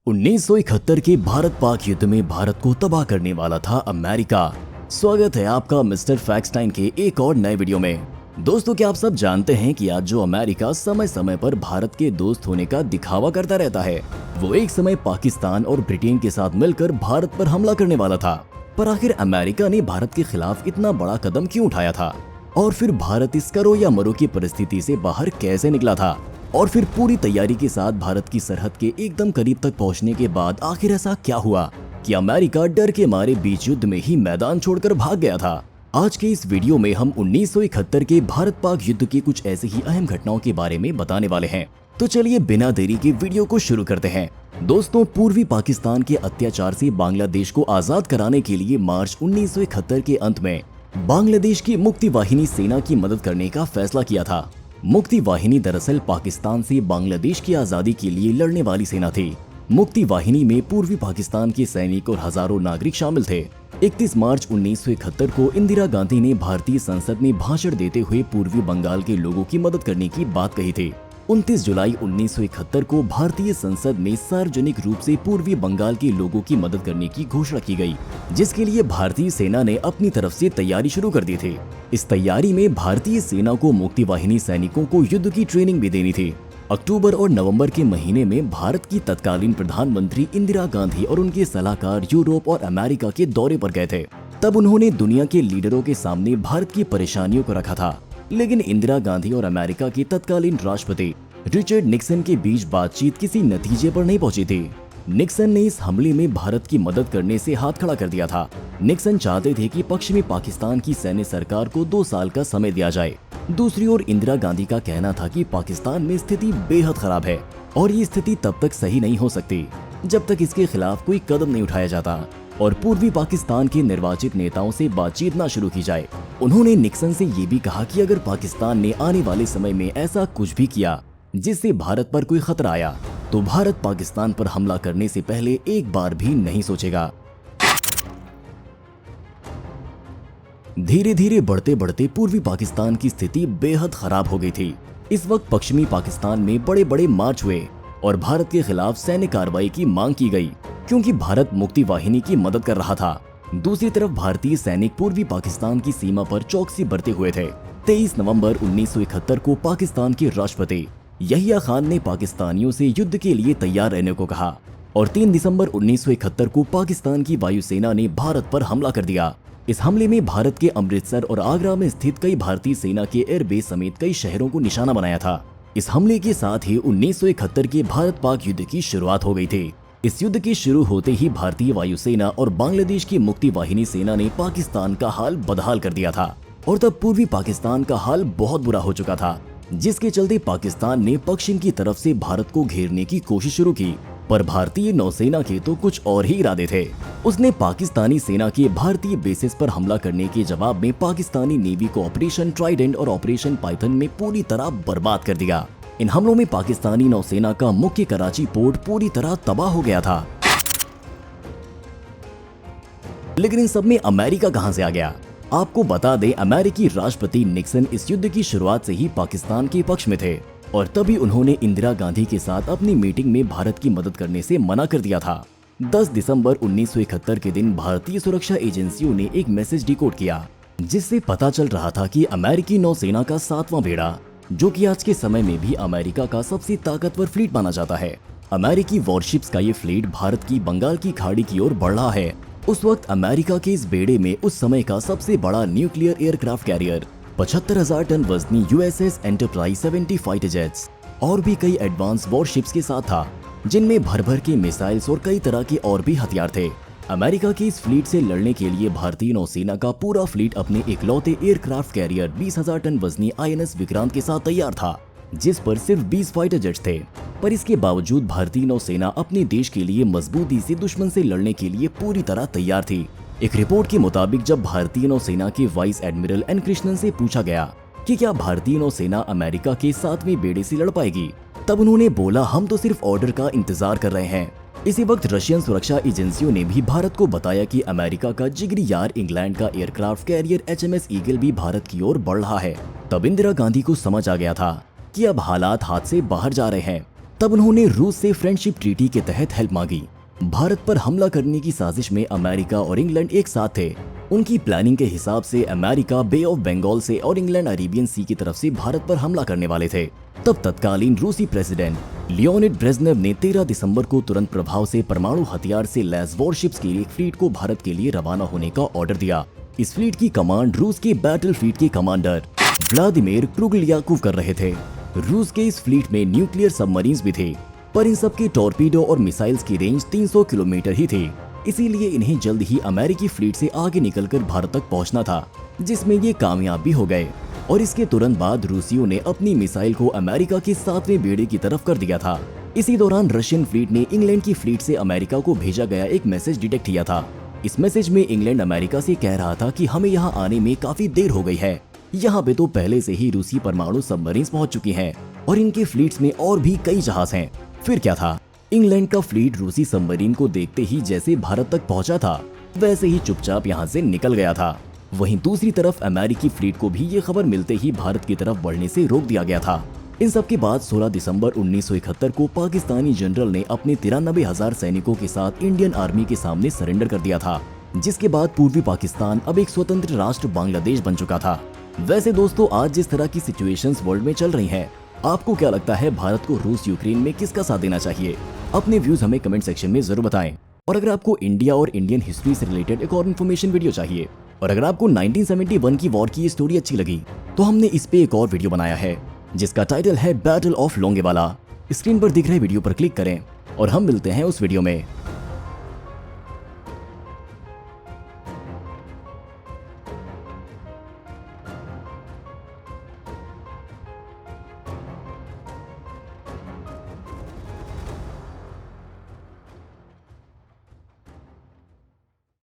1971 के भारत पाक युद्ध में भारत को तबाह करने वाला था अमेरिका। स्वागत है आपका मिस्टर फैक्सटाइन के एक और नए वीडियो में। दोस्तों, क्या आप सब जानते हैं कि आज जो अमेरिका समय समय पर भारत के दोस्त होने का दिखावा करता रहता है, वो एक समय पाकिस्तान और ब्रिटेन के साथ मिलकर भारत पर हमला करने वाला था। पर आखिर अमेरिका ने भारत के खिलाफ इतना बड़ा कदम क्यों उठाया था? और फिर भारत इस करो या मरो की परिस्थिति से बाहर कैसे निकला था? और फिर पूरी तैयारी के साथ भारत की सरहद के एकदम करीब तक पहुंचने के बाद आखिर ऐसा क्या हुआ कि अमेरिका डर के मारे बीच युद्ध में ही मैदान छोड़कर भाग गया था? आज के इस वीडियो में हम 1971 के भारत पाक युद्ध की कुछ ऐसी ही अहम घटनाओं के बारे में बताने वाले हैं। तो चलिए बिना देरी के वीडियो को शुरू करते हैं। दोस्तों, पूर्वी पाकिस्तान के अत्याचार से बांग्लादेश को आजाद कराने के लिए मार्च 1971 के अंत में बांग्लादेश की मुक्ति वाहिनी सेना की मदद करने का फैसला किया था। मुक्ति वाहिनी दरअसल पाकिस्तान से बांग्लादेश की आजादी के लिए लड़ने वाली सेना थी। मुक्ति वाहिनी में पूर्वी पाकिस्तान के सैनिक और हजारों नागरिक शामिल थे। 31 मार्च 1971 को इंदिरा गांधी ने भारतीय संसद में भाषण देते हुए पूर्वी बंगाल के लोगों की मदद करने की बात कही थी। 29 जुलाई 1971 को भारतीय संसद में सार्वजनिक रूप से पूर्वी बंगाल के लोगों की मदद करने की घोषणा की गई, जिसके लिए भारतीय सेना ने अपनी तरफ से तैयारी शुरू कर दी थी। इस तैयारी में भारतीय सेना को मुक्ति वाहिनी सैनिकों को युद्ध की ट्रेनिंग भी देनी थी। अक्टूबर और नवंबर के महीने में भारत की तत्कालीन प्रधानमंत्री इंदिरा गांधी और उनके सलाहकार यूरोप और अमेरिका के दौरे पर गए थे। तब उन्होंने दुनिया के लीडरों के सामने भारत की परेशानियों को रखा था। लेकिन इंदिरा गांधी और अमेरिका के तत्कालीन राष्ट्रपति रिचर्ड निक्सन के बीच बातचीत किसी नतीजे पर नहीं पहुंची थी। निक्सन ने इस हमले में भारत की मदद करने से हाथ खड़ा कर दिया था। निक्सन चाहते थे कि पश्चिमी पाकिस्तान की सैन्य सरकार को 2 साल का समय दिया जाए। दूसरी ओर इंदिरा गांधी का कहना था कि पाकिस्तान में स्थिति बेहद खराब है और ये स्थिति तब तक सही नहीं हो सकती जब तक इसके खिलाफ कोई कदम नहीं उठाया जाता और पूर्वी पाकिस्तान के निर्वाचित नेताओं से बातचीत न शुरू की जाए। उन्होंने निक्सन से ये भी कहा कि अगर पाकिस्तान ने आने वाले समय में ऐसा कुछ भी किया जिससे भारत पर कोई खतरा आया, तो भारत पाकिस्तान पर हमला करने से पहले एक बार भी नहीं सोचेगा। धीरे धीरे बढ़ते बढ़ते पूर्वी पाकिस्तान की स्थिति बेहद खराब हो गई थी। इस वक्त पश्चिमी पाकिस्तान में बड़े बड़े मार्च हुए और भारत के खिलाफ सैन्य कार्रवाई की मांग की गई, क्योंकि भारत मुक्ति वाहिनी की मदद कर रहा था। दूसरी तरफ भारतीय सैनिक पूर्वी पाकिस्तान की सीमा पर चौकसी बरते हुए थे। 23 नवंबर 1971 को पाकिस्तान के राष्ट्रपति यहिया खान ने पाकिस्तानियों से युद्ध के लिए तैयार रहने को कहा और 3 दिसंबर 1971 को पाकिस्तान की वायुसेना ने भारत पर हमला कर दिया। इस हमले में भारत के अमृतसर और आगरा में स्थित कई भारतीय सेना के एयरबेस समेत कई शहरों को निशाना बनाया था। इस हमले के साथ ही 1971 के भारत पाक युद्ध की शुरुआत हो गई थी। इस युद्ध के शुरू होते ही भारतीय वायुसेना और बांग्लादेश की मुक्ति वाहिनी सेना ने पाकिस्तान का हाल बदहाल कर दिया था और तब पूर्वी पाकिस्तान का हाल बहुत बुरा हो चुका था, जिसके चलते पाकिस्तान ने पश्चिम की तरफ से भारत को घेरने की कोशिश शुरू की। पर भारतीय नौसेना के तो कुछ और ही इरादे थे। उसने पाकिस्तानी सेना के भारतीय बेसिस पर हमला करने के जवाब में पाकिस्तानी नेवी को ऑपरेशन ट्राइडेंट और ऑपरेशन पाइथन में पूरी तरह बर्बाद कर दिया। इन हमलों में पाकिस्तानी नौसेना का मुख्य कराची पोर्ट पूरी तरह तबाह हो गया था। लेकिन इन सब में अमेरिका कहां से आ गया? आपको बता दें, अमेरिकी राष्ट्रपति निक्सन इस युद्ध की शुरुआत से ही पाकिस्तान के पक्ष में थे और तभी उन्होंने इंदिरा गांधी के साथ अपनी मीटिंग में भारत की मदद करने से मना कर दिया था। 10 दिसंबर 1971 के दिन भारतीय सुरक्षा एजेंसियों ने एक मैसेज डिकोड किया, जिससे पता चल रहा था कि अमेरिकी नौसेना का 7वां बेड़ा, जो कि आज के समय में भी अमेरिका का सबसे ताकतवर फ्लीट माना जाता है, अमेरिकी वॉरशिप्स का ये फ्लीट भारत की बंगाल की खाड़ी की ओर बढ़ रहा है। उस वक्त अमेरिका के इस बेड़े में उस समय का सबसे बड़ा न्यूक्लियर एयरक्राफ्ट कैरियर, 75,000 टन वजनी यूएसएस एंटरप्राइज 70 फाइटर जेट्स और भी कई एडवांस वॉरशिप्स के साथ था, जिनमें भर भर के मिसाइल्स और कई तरह के और भी हथियार थे। अमेरिका की इस फ्लीट से लड़ने के लिए भारतीय नौसेना का पूरा फ्लीट अपने इकलौते एयरक्राफ्ट कैरियर 20,000 टन वजनी INS विक्रांत के साथ तैयार था, जिस पर सिर्फ 20 फाइटर जेट्स थे। पर इसके बावजूद भारतीय नौसेना अपने देश के लिए मजबूती से दुश्मन से लड़ने के लिए पूरी तरह तैयार थी। एक रिपोर्ट के मुताबिक जब भारतीय नौसेना के वाइस एडमिरल एन कृष्णन से पूछा गया कि क्या भारतीय नौसेना अमेरिका के 7वें बेड़े से लड़ पाएगी, तब उन्होंने बोला, हम तो सिर्फ ऑर्डर का इंतजार कर रहे हैं। इसी वक्त रशियन सुरक्षा एजेंसियों ने भी भारत को बताया कि अमेरिका का जिगरी यार इंग्लैंड का एयरक्राफ्ट कैरियर HMS ईगल भी भारत की ओर बढ़ रहा है। तब इंदिरा गांधी को समझ आ गया था कि अब हालात हाथ से बाहर जा रहे हैं तब उन्होंने रूस से फ्रेंडशिप ट्रीटी के तहत हेल्प मांगी। भारत पर हमला करने की साजिश में अमेरिका और इंग्लैंड एक साथ थे। उनकी प्लानिंग के हिसाब से अमेरिका बे ऑफ बंगाल से और इंग्लैंड अरेबियन सी की तरफ से भारत पर हमला करने वाले थे। तब तत्कालीन रूसी प्रेसिडेंट लियोनिड ब्रेजनेव ने 13 दिसंबर को तुरंत प्रभाव से परमाणु हथियार से लैस वॉरशिप्स की एक फ्लीट को भारत के लिए रवाना होने का ऑर्डर दिया। इस फ्लीट की कमांड रूस के बैटल फ्लीट के कमांडर व्लादिमीर क्रुगलियाकोव कर रहे थे। रूस के इस फ्लीट में न्यूक्लियर सबमरीन्स भी थे, पर इन सब के टॉर्पीडो और मिसाइल्स की रेंज 300 किलोमीटर ही थी। इसीलिए इन्हें जल्द ही अमेरिकी फ्लीट से आगे निकलकर भारत तक पहुंचना था, जिसमें ये कामयाब भी हो गए। और इसके तुरंत बाद रूसियों ने अपनी मिसाइल को अमेरिका के 7वें बेड़े की तरफ कर दिया था। इसी दौरान रशियन फ्लीट ने इंग्लैंड की फ्लीट से अमेरिका को भेजा गया एक मैसेज डिटेक्ट किया था। इस मैसेज में इंग्लैंड अमेरिका से कह रहा था कि हमें यहाँ आने में काफी देर हो गई है। यहाँ पे तो पहले से ही रूसी परमाणु सबमरीन्स पहुंच चुकी हैं और इनके फ्लीट्स में और भी कई जहाज हैं। फिर क्या था, इंग्लैंड का फ्लीट रूसी सबमरीन को देखते ही जैसे भारत तक पहुंचा था, वैसे ही चुपचाप यहाँ से निकल गया था। वहीं दूसरी तरफ अमेरिकी फ्लीट को भी ये खबर मिलते ही भारत की तरफ बढ़ने से रोक दिया गया था। इन सब के बाद 16 दिसंबर 1971 को पाकिस्तानी जनरल ने अपने 93,000 सैनिकों के साथ इंडियन आर्मी के सामने सरेंडर कर दिया था, जिसके बाद पूर्वी पाकिस्तान अब एक स्वतंत्र राष्ट्र बांग्लादेश बन चुका था। वैसे दोस्तों, आज जिस तरह की सिचुएशंस वर्ल्ड में चल रही हैं, आपको क्या लगता है भारत को रूस यूक्रेन में किसका साथ देना चाहिए? अपने व्यूज हमें कमेंट सेक्शन में जरूर बताएं। और अगर आपको इंडिया और इंडियन हिस्ट्री से रिलेटेड एक और इन्फॉर्मेशन वीडियो चाहिए, और अगर आपको 1971 की वॉर की स्टोरी अच्छी लगी, तो हमने इस पे एक और वीडियो बनाया है जिसका टाइटल है बैटल ऑफ लोंगेवाला। स्क्रीन पर दिख रहे वीडियो पर क्लिक करें और हम मिलते हैं उस वीडियो में।